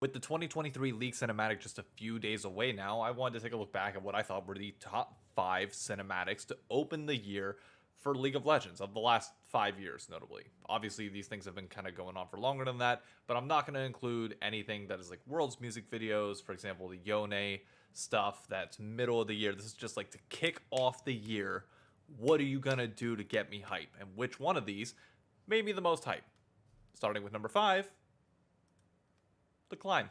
With the 2023 League Cinematic just a few days away now, I wanted to take a look back at what I thought were the top 5 cinematics to open the year for League of Legends of the last 5 years, notably. Obviously, these things have been kind of going on for longer than that, but I'm not going to include anything that is like World's music videos, for example, the Yone stuff that's middle of the year. This is just like to kick off the year. What are you going to do to get me hype? And which one of these made me the most hype? Starting with number 5, The Climb.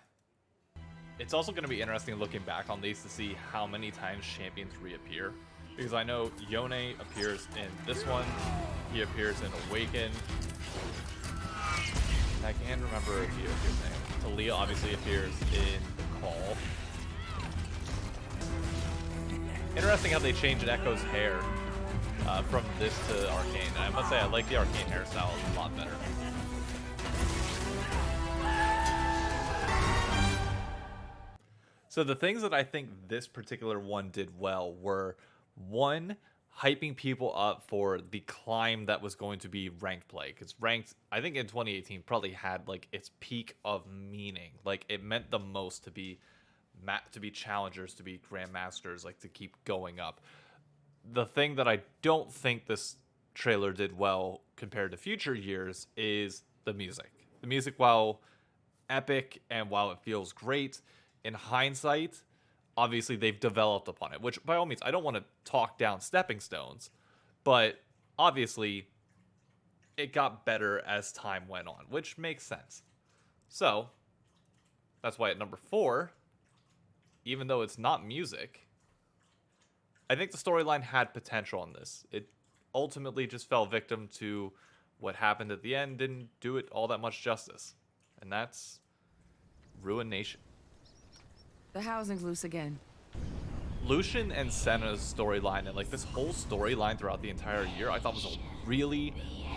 It's also going to be interesting looking back on these to see how many times champions reappear. Because I know Yone appears in this one, he appears in Awaken. I can't remember if he appears in Talia obviously appears in The Call. Interesting how they changed Echo's hair from this to Arcane. And I must say I like the Arcane hairstyle a lot better. So the things that I think this particular one did well were, one, hyping people up for the climb that was going to be ranked play. Because ranked, I think in 2018, probably had like its peak of meaning. Like it meant the most to be challengers, to be grandmasters, like to keep going up. The thing that I don't think this trailer did well compared to future years is the music. The music, while epic and while it feels great, in hindsight, obviously they've developed upon it, which by all means, I don't want to talk down stepping stones, but obviously it got better as time went on, which makes sense. So that's why at number 4, even though it's not music, I think the storyline had potential on this. It ultimately just fell victim to what happened at the end, didn't do it all that much justice. And that's Ruin Nation. The housing's loose again. Lucian and Senna's storyline and like this whole storyline throughout the entire year I thought was a really,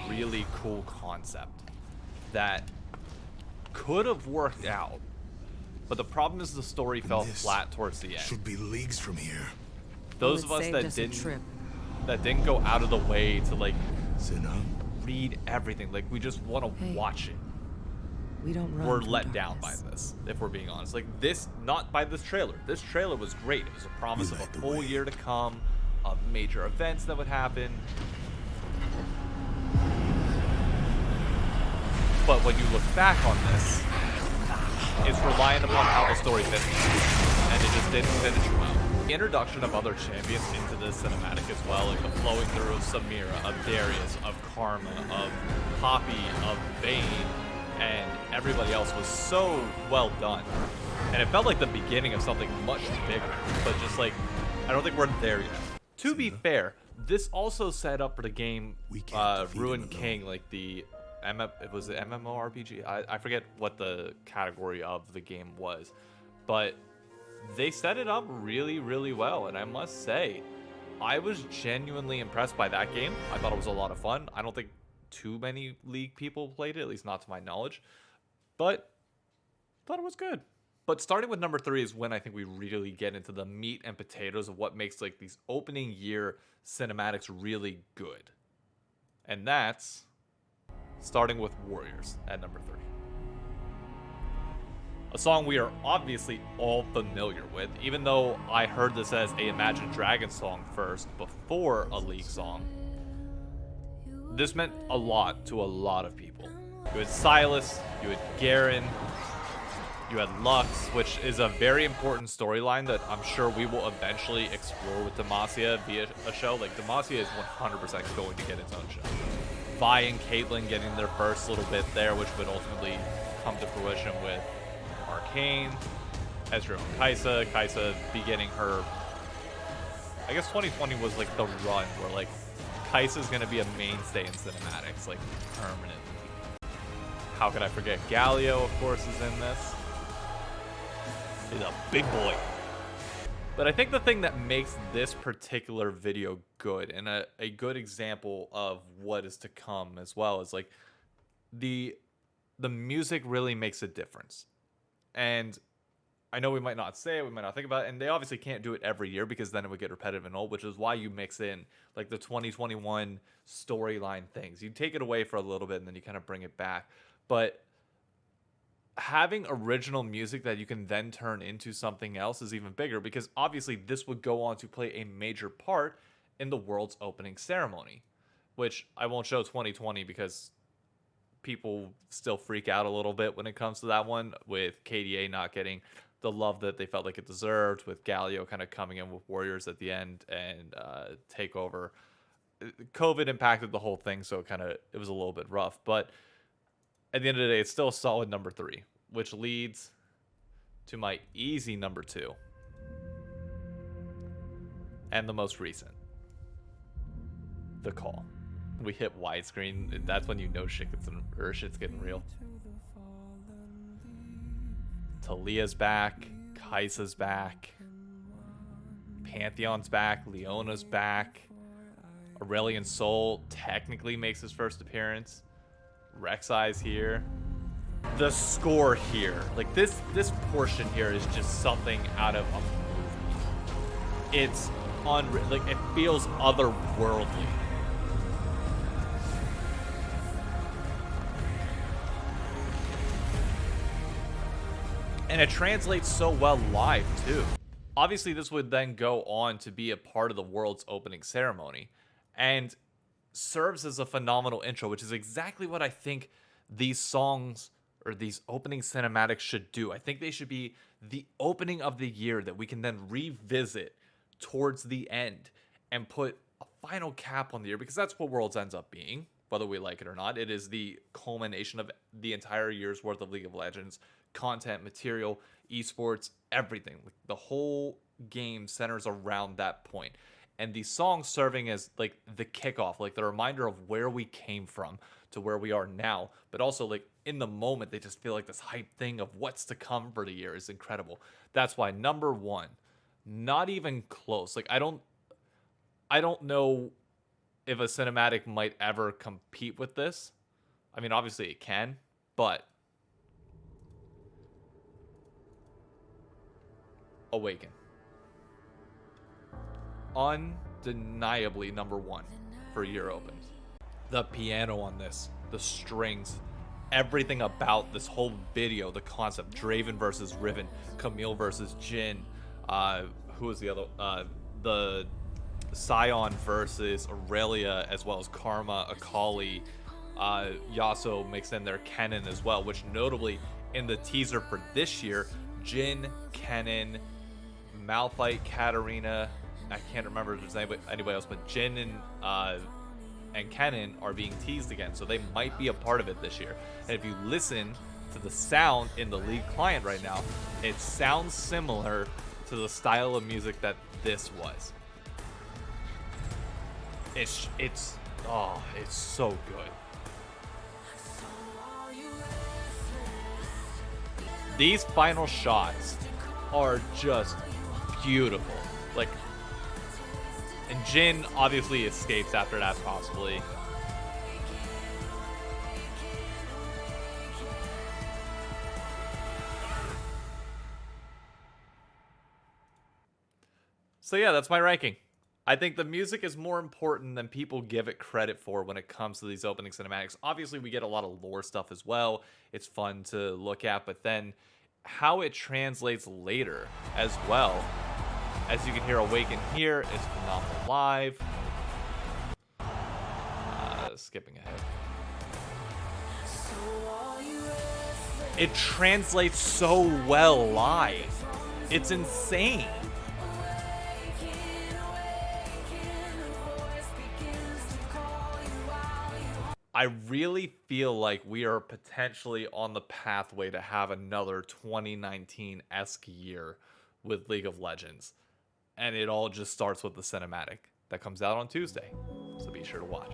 really cool concept that could have worked out. But the problem is the story fell flat towards the end. Should be leagues from here. Those of us that didn't go out of the way to like Senna? read everything, like we just want to watch it. We don't run. We're let down by this, if we're being honest. Like this, not by this trailer. This trailer was great. It was a promise of a full year to come, of major events that would happen. But when you look back on this, it's reliant upon how the story finished, and it just didn't finish well. The introduction of other champions into this cinematic as well, like the flowing through of Samira, of Darius, of Karma, of Poppy, of Vayne, and everybody else was so well done. And it felt like the beginning of something much bigger, but just like, I don't think we're there yet. To be fair, this also set up for the game Ruin King, like the it was the MMORPG. I forget what the category of the game was, but they set it up really, really well. And I must say, I was genuinely impressed by that game. I thought it was a lot of fun. I don't think too many League people played it, at least not to my knowledge, but thought it was good. But starting with number 3 is when I think we really get into the meat and potatoes of what makes like these opening year cinematics really good. And that's starting with Warriors at number 3. A song we are obviously all familiar with, even though I heard this as a Imagine Dragons song first before a League song. This meant a lot to a lot of people. You had Silas, you had Garen, you had Lux, which is a very important storyline that I'm sure we will eventually explore with Demacia via a show. Like, Demacia is 100% going to get its own show. Vi and Caitlyn getting their first little bit there, which would ultimately come to fruition with Arcane. Ezreal and Kai'Sa beginning her... I guess 2020 was like the run where like Kai'Sa's going to be a mainstay in cinematics, like permanently. How could I forget? Galio, of course, is in this. He's a big boy. But I think the thing that makes this particular video good, and a good example of what is to come as well, is like the music really makes a difference. And I know we might not say it, we might not think about it, and they obviously can't do it every year because then it would get repetitive and old, which is why you mix in like the 2021 storyline things. You take it away for a little bit and then you kind of bring it back. But having original music that you can then turn into something else is even bigger, because obviously this would go on to play a major part in the world's opening ceremony, which I won't show 2020 because people still freak out a little bit when it comes to that one, with KDA not getting the love that they felt like it deserved, with Galio kind of coming in with Warriors at the end and take over. COVID impacted the whole thing, so it was a little bit rough, but at the end of the day, it's still a solid number 3, which leads to my easy number 2 and the most recent, The Call. We hit widescreen. That's when you know shit's getting real. Talia's back. Kai'Sa's back. Pantheon's back. Leona's back. Aurelion Sol technically makes his first appearance. Rek'Sai's here. The score here, like this portion here is just something out of a movie. It's unreal. Like, it feels otherworldly. And it translates so well live too. Obviously, this would then go on to be a part of the world's opening ceremony, and serves as a phenomenal intro, which is exactly what I think these songs or these opening cinematics should do. I think they should be the opening of the year that we can then revisit towards the end and put a final cap on the year, because that's what Worlds ends up being, whether we like it or not. It is the culmination of the entire year's worth of League of Legends content, material, esports, everything. Like, the whole game centers around that point. And these songs serving as like the kickoff, like the reminder of where we came from to where we are now. But also, like, in the moment, they just feel like this hype thing of what's to come for the year is incredible. That's why number 1, not even close. Like, I don't know if a cinematic might ever compete with this. I mean, obviously it can, but Awaken. Undeniably number 1 for year opens. The piano on this, the strings, everything about this whole video, the concept, Draven versus Riven, Camille versus Jhin, who was the other, the Sion versus Aurelia, as well as Karma, Akali, Yasuo mixed in there, Kennen as well, which notably in the teaser for this year, Jhin, Kennen, Malphite, Katarina, I can't remember if there's anybody else, but Jhin and Kennen are being teased again, so they might be a part of it this year. And if you listen to the sound in the League client right now, it sounds similar to the style of music that this was. It's so good. These final shots are just beautiful. Like, and Jhin obviously escapes after that, possibly. So yeah, that's my ranking. I think the music is more important than people give it credit for when it comes to these opening cinematics. Obviously, we get a lot of lore stuff as well. It's fun to look at, but then how it translates later as well. As you can hear, Awaken here is phenomenal live. Skipping ahead. It translates so well live. It's insane. I really feel like we are potentially on the pathway to have another 2019-esque year with League of Legends. And it all just starts with the cinematic that comes out on Tuesday. So be sure to watch.